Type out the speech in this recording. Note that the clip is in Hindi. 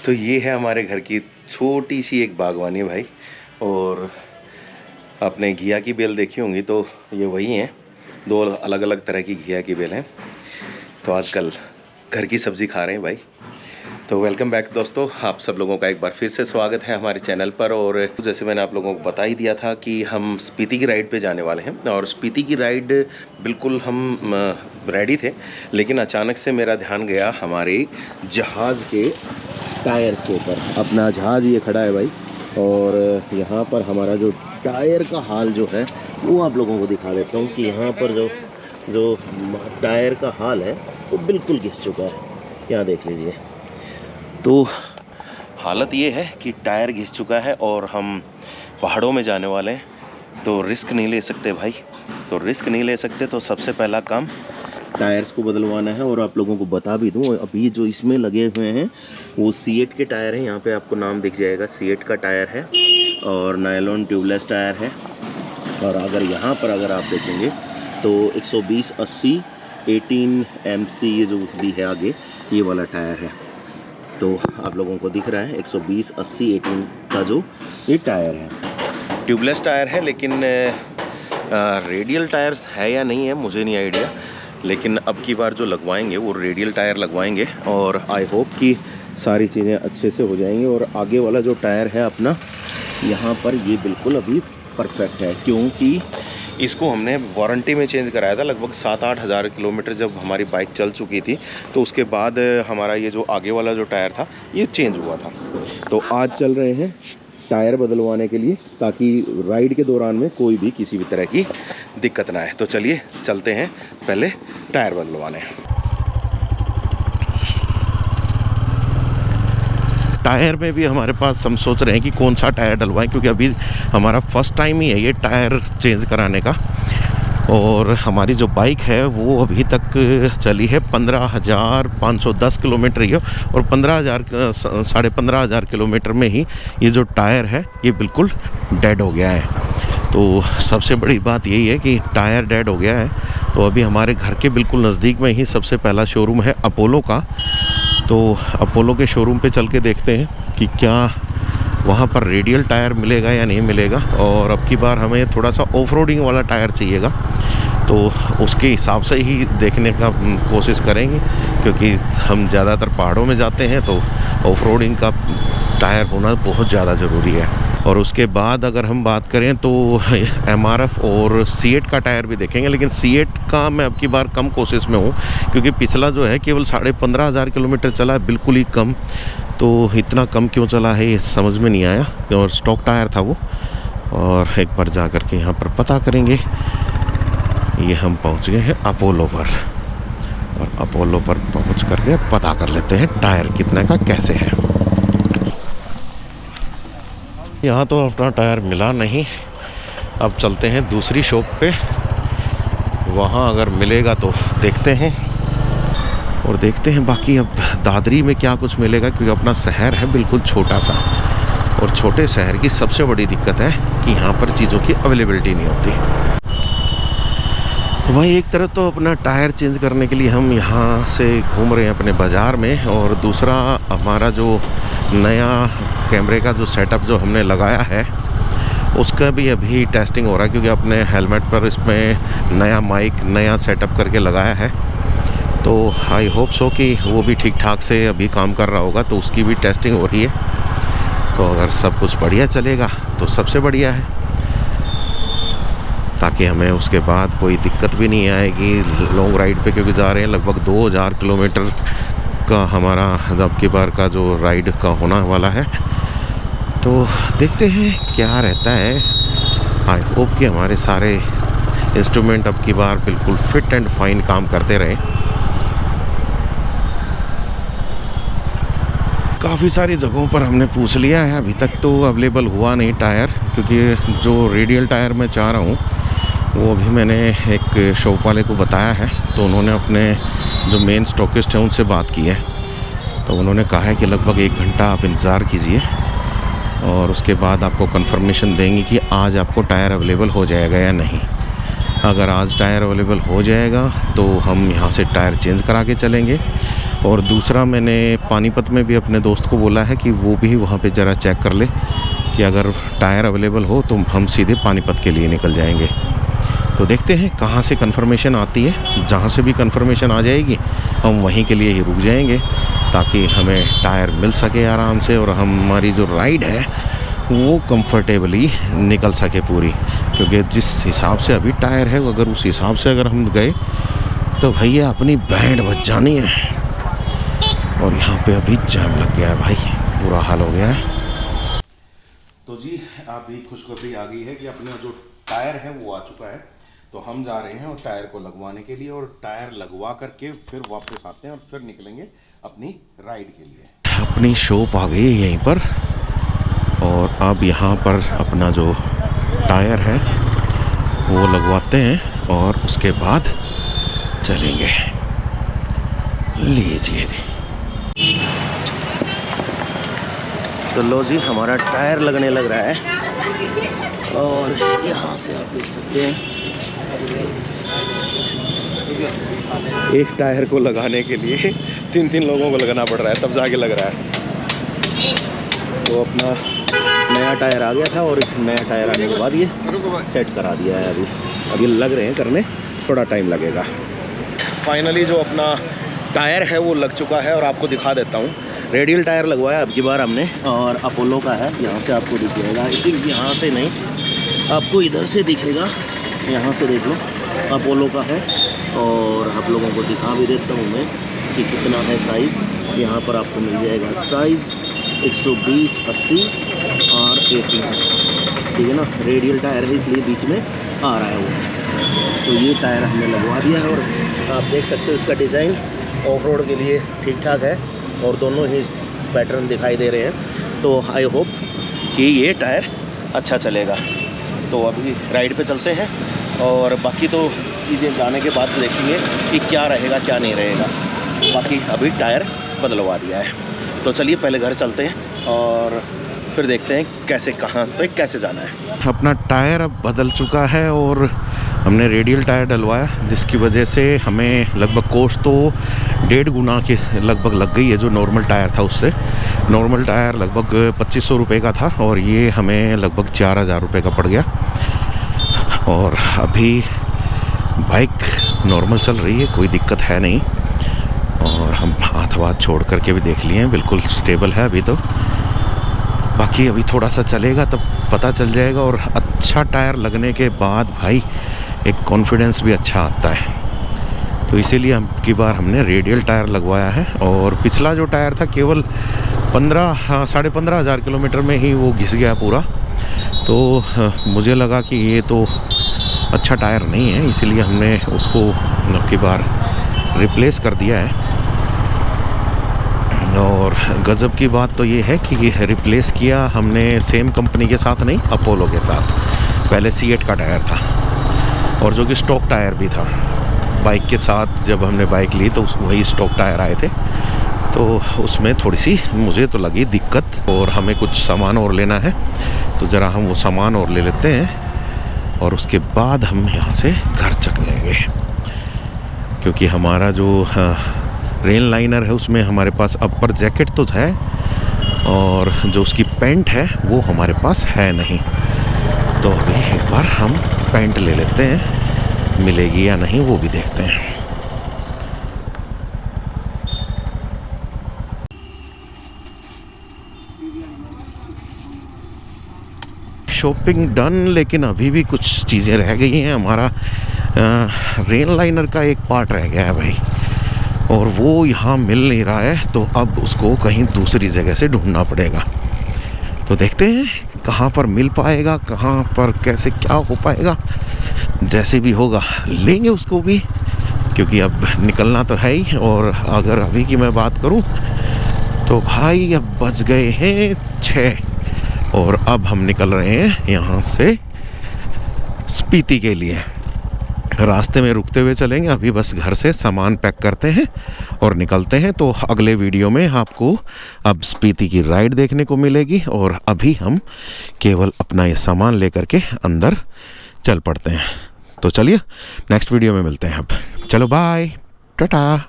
तो ये है हमारे घर की छोटी सी एक बागवानी भाई। और आपने घिया की बेल देखी होंगी तो ये वही हैं, दो अलग अलग तरह की घिया की बेल हैं। तो आजकल घर की सब्ज़ी खा रहे हैं भाई। तो वेलकम बैक दोस्तों, आप सब लोगों का एक बार फिर से स्वागत है हमारे चैनल पर। और जैसे मैंने आप लोगों को बता ही दिया था कि हम स्पीति की राइड पे जाने वाले हैं, और स्पीति की राइड बिल्कुल हम रेडी थे, लेकिन अचानक से मेरा ध्यान गया हमारे जहाज़ के टायर्स के ऊपर। अपना जहाज़ ये खड़ा है भाई, और यहाँ पर हमारा जो टायर का हाल जो है वो आप लोगों को दिखा देता हूँ कि यहाँ पर जो टायर का हाल है वो बिल्कुल घिस चुका है। यहाँ देख लीजिए। तो हालत ये है कि टायर घिस चुका है और हम पहाड़ों में जाने वाले हैं, तो रिस्क नहीं ले सकते भाई। तो रिस्क नहीं ले सकते, तो सबसे पहला काम टायर्स को बदलवाना है। और आप लोगों को बता भी दूं, अभी जो इसमें लगे हुए हैं वो सीएट के टायर हैं। यहाँ पे आपको नाम दिख जाएगा, सीएट का टायर है और नायलॉन ट्यूबलेस टायर है। और अगर यहाँ पर अगर आप देखेंगे तो 120/80 18 MC ये जो भी है आगे, ये वाला टायर है। तो आप लोगों को दिख रहा है 120/80 18 का जो ये टायर है, ट्यूबलेस टायर है। लेकिन रेडियल टायर्स है या नहीं है मुझे नहीं आइडिया, लेकिन अब की बार जो लगवाएंगे वो रेडियल टायर लगवाएंगे। और आई होप कि सारी चीज़ें अच्छे से हो जाएंगी। और आगे वाला जो टायर है अपना, यहाँ पर ये बिल्कुल अभी परफेक्ट है, क्योंकि इसको हमने वारंटी में चेंज कराया था। लगभग 7-8 हज़ार किलोमीटर जब हमारी बाइक चल चुकी थी, तो उसके बाद हमारा ये जो आगे वाला जो टायर था ये चेंज हुआ था। तो आज चल रहे हैं टायर बदलवाने के लिए, ताकि राइड के दौरान में कोई भी किसी भी तरह की दिक्कत ना आए। तो चलिए चलते हैं पहले टायर बदलवाने। टायर में भी हमारे पास हम सोच रहे हैं कि कौन सा टायर डलवाएं, क्योंकि अभी हमारा फर्स्ट टाइम ही है ये टायर चेंज कराने का। और हमारी जो बाइक है वो अभी तक चली है 15,510 किलोमीटर ही है, और 15,000 किलोमीटर में ही ये जो टायर है ये बिल्कुल डेड हो गया है। तो सबसे बड़ी बात यही है कि टायर डेड हो गया है। तो अभी हमारे घर के बिल्कुल नज़दीक में ही सबसे पहला शोरूम है अपोलो का। तो अपोलो के शोरूम पे चल के देखते हैं कि क्या वहाँ पर रेडियल टायर मिलेगा या नहीं मिलेगा। और अब की बार हमें थोड़ा सा ऑफ रोडिंग वाला टायर चाहिएगा, तो उसके हिसाब से ही देखने का कोशिश करेंगे, क्योंकि हम ज़्यादातर पहाड़ों में जाते हैं, तो ऑफ रोडिंग का टायर होना बहुत ज़्यादा ज़रूरी है। और उसके बाद अगर हम बात करें तो MRF और सीएट का टायर भी देखेंगे। लेकिन सीएट का मैं अब की बार कम कोशिश में हूँ, क्योंकि पिछला जो है केवल 15,500 किलोमीटर चला है, बिल्कुल ही कम। तो इतना कम क्यों चला है ये समझ में नहीं आया, और स्टॉक टायर था वो। और एक बार जा कर के यहाँ पर पता करेंगे। ये हम पहुँच गए हैं अपोलो पर, और अपोलो पर पहुँच करके पता कर लेते हैं टायर कितने का कैसे है। यहाँ तो अपना टायर मिला नहीं, अब चलते हैं दूसरी शॉप पे, वहाँ अगर मिलेगा तो देखते हैं। और देखते हैं बाकी अब दादरी में क्या कुछ मिलेगा, क्योंकि अपना शहर है बिल्कुल छोटा सा, और छोटे शहर की सबसे बड़ी दिक्कत है कि यहाँ पर चीज़ों की अवेलेबिलिटी नहीं होती। तो वही एक तरह तो अपना टायर चेंज करने के लिए हम यहाँ से घूम रहे हैं अपने बाज़ार में, और दूसरा हमारा जो नया कैमरे का जो सेटअप जो हमने लगाया है उसका भी अभी टेस्टिंग हो रहा है, क्योंकि अपने हेलमेट पर इसमें नया माइक नया सेटअप करके लगाया है। तो आई होप सो कि वो भी ठीक ठाक से अभी काम कर रहा होगा, तो उसकी भी टेस्टिंग हो रही है। तो अगर सब कुछ बढ़िया चलेगा तो सबसे बढ़िया है, ताकि हमें उसके बाद कोई दिक्कत भी नहीं आएगी लॉन्ग राइड पे, क्योंकि जा रहे हैं लगभग 2,000 किलोमीटर का हमारा अब की बार का जो राइड का होना वाला है। तो देखते हैं क्या रहता है। आई होप कि हमारे सारे इंस्ट्रूमेंट अब की बार बिल्कुल फिट एंड फाइन काम करते रहें। काफ़ी सारी जगहों पर हमने पूछ लिया है, अभी तक तो अवेलेबल हुआ नहीं टायर, क्योंकि जो रेडियल टायर मैं चाह रहा हूँ वो अभी मैंने एक शॉप वाले को बताया है। तो उन्होंने अपने जो मेन स्टॉकिस्ट हैं उनसे बात की है, तो उन्होंने कहा है कि लगभग 1 घंटा आप इंतज़ार कीजिए, और उसके बाद आपको कंफर्मेशन देंगे कि आज आपको टायर अवेलेबल हो जाएगा या नहीं। अगर आज टायर अवेलेबल हो जाएगा तो हम यहाँ से टायर चेंज करा के चलेंगे, और दूसरा मैंने पानीपत में भी अपने दोस्त को बोला है कि वो भी वहाँ पे ज़रा चेक कर ले कि अगर टायर अवेलेबल हो तो हम सीधे पानीपत के लिए निकल जाएंगे। तो देखते हैं कहाँ से कंफर्मेशन आती है। जहाँ से भी कंफर्मेशन आ जाएगी हम वहीं के लिए ही रुक जाएंगे ताकि हमें टायर मिल सके आराम से और हमारी जो राइड है वो कंफर्टेबली निकल सके पूरी। क्योंकि जिस हिसाब से अभी टायर है अगर उस हिसाब से अगर हम गए तो भैया अपनी बैंड बज जानी है। और यहाँ पे अभी जाम लग गया है भाई, बुरा हाल हो गया है। तो जी अभी खुशखबरी आ गई है कि अपना जो टायर है वो आ चुका है। तो हम जा रहे हैं और टायर को लगवाने के लिए और टायर लगवा करके फिर वापस आते हैं और फिर निकलेंगे अपनी राइड के लिए। अपनी शॉप आ गई है यहीं पर और अब यहाँ पर अपना जो टायर है वो लगवाते हैं और उसके बाद चलेंगे। लीजिए जी। तो लो जी हमारा टायर लगने लग रहा है और यहाँ से आप देख सकते हैं एक टायर को लगाने के लिए 3-3 लोगों को लगाना पड़ रहा है तब जाके लग रहा है। तो अपना नया टायर आ गया था और नया टायर आने के बाद ये सेट करा दिया है। अभी लग रहे हैं करने, थोड़ा टाइम लगेगा। फाइनली जो अपना टायर है वो लग चुका है और आपको दिखा देता हूँ। रेडियल टायर लगवाया अब की बार हमने और अपोलो का है। यहाँ से आपको दिखेगा, आई थिंक यहाँ से नहीं, आपको इधर से दिखेगा, यहाँ से देख लो अपोलो का है। और आप लोगों को दिखा भी देता हूँ मैं कि कितना है साइज़। यहाँ पर आपको मिल जाएगा साइज़ 120, 80 और 80, ठीक है ना। रेडियल टायर है इसलिए बीच में आ रहा है वो। तो ये टायर हमने लगवा दिया है और आप देख सकते हो इसका डिज़ाइन ऑफ रोड के लिए ठीक ठाक है और दोनों ही पैटर्न दिखाई दे रहे हैं। तो आई होप कि ये टायर अच्छा चलेगा। तो अभी राइड पे चलते हैं और बाकी तो चीज़ें जाने के बाद देखेंगे कि क्या रहेगा क्या नहीं रहेगा। बाकी अभी टायर बदलवा दिया है। तो चलिए पहले घर चलते हैं और फिर देखते हैं कैसे कहाँ पे कैसे जाना है। अपना टायर अब बदल चुका है और हमने रेडियल टायर डलवाया जिसकी वजह से हमें लगभग कॉस्ट तो 1.5 गुना के लगभग लग गई है जो नॉर्मल टायर था उससे। नॉर्मल टायर लगभग 2500 रुपये का था और ये हमें लगभग 4000 रुपये का पड़ गया। और अभी बाइक नॉर्मल चल रही है, कोई दिक्कत है नहीं। और हम हाथ वाथ छोड़ करके भी देख लिए हैं, बिल्कुल स्टेबल है अभी तो। बाकी अभी थोड़ा सा चलेगा तब पता चल जाएगा। और अच्छा टायर लगने के बाद भाई एक कॉन्फिडेंस भी अच्छा आता है। तो इसीलिए अब की बार हमने रेडियल टायर लगवाया है। और पिछला जो टायर था केवल 15,500 किलोमीटर में ही वो घिस गया पूरा। तो मुझे लगा कि ये तो अच्छा टायर नहीं है, इसीलिए हमने उसको अब की बार रिप्लेस कर दिया है। और गज़ब की बात तो ये है कि ये रिप्लेस किया हमने सेम कंपनी के साथ नहीं, अपोलो के साथ। पहले C8 का टायर था और जो कि स्टॉक टायर भी था। बाइक के साथ जब हमने बाइक ली तो वही स्टॉक टायर आए थे। तो उसमें थोड़ी सी मुझे तो लगी दिक्कत और हमें कुछ सामान और लेना है। तो ज़रा हम वो सामान और ले लेते हैं और उसके बाद हम यहाँ से घर चल लेंगे। क्योंकि हमारा जो रेन लाइनर है उसमें हमारे पास अपर जैकेट तो है और जो उसकी पैंट है वो हमारे पास है नहीं। तो अभी एक बार हम पैंट ले लेते हैं, मिलेगी या नहीं वो भी देखते हैं। शॉपिंग डन, लेकिन अभी भी कुछ चीज़ें रह गई हैं। हमारा रेन लाइनर का एक पार्ट रह गया है भाई और वो यहाँ मिल नहीं रहा है। तो अब उसको कहीं दूसरी जगह से ढूंढना पड़ेगा। तो देखते हैं कहाँ पर मिल पाएगा, कहाँ पर कैसे क्या हो पाएगा। जैसे भी होगा लेंगे उसको भी, क्योंकि अब निकलना तो है ही। और अगर अभी की मैं बात करूं तो भाई अब बज गए हैं 6 और अब हम निकल रहे हैं यहाँ से स्पीति के लिए। रास्ते में रुकते हुए चलेंगे, अभी बस घर से सामान पैक करते हैं और निकलते हैं। तो अगले वीडियो में आपको अब स्पीति की राइड देखने को मिलेगी और अभी हम केवल अपना ये सामान लेकर के अंदर चल पड़ते हैं। तो चलिए नेक्स्ट वीडियो में मिलते हैं। अब चलो बाय, टाटा।